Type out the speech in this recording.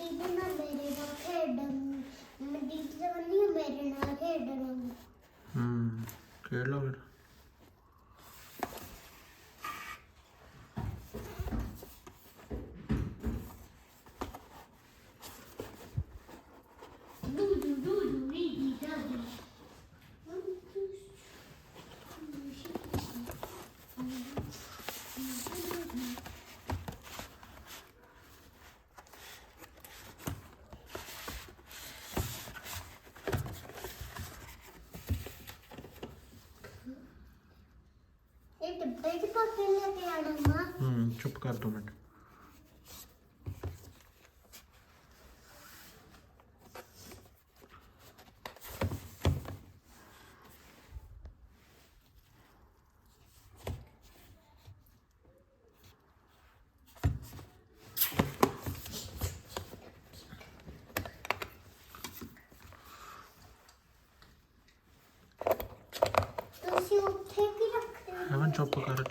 ਦੀਦੀ ਨਾਲ ਮੇਰੇ ਨਾਲ ਖੇਡਣ ਮੈਂ ਦੀਦੀ ਤਾਂ ਨਹੀਂ ਮੇਰੇ ਨਾਲ ਖੇਡਣਾ ਖੇਡ ਲਓ ਫਿਰ ਇਹ ਡੱਬੇ ਚ ਪਾ ਕੇ ਲੈ ਕੇ ਆਣਾ ਮਾਂ ਚੁੱਪ ਕਰ 2 ਮਿੰਟ ਤੁਸੀਂ ਉੱਥੇ ਕੀ ਰੱਖਦੇ ਹੋ ਚੁੱਪ ਕਰ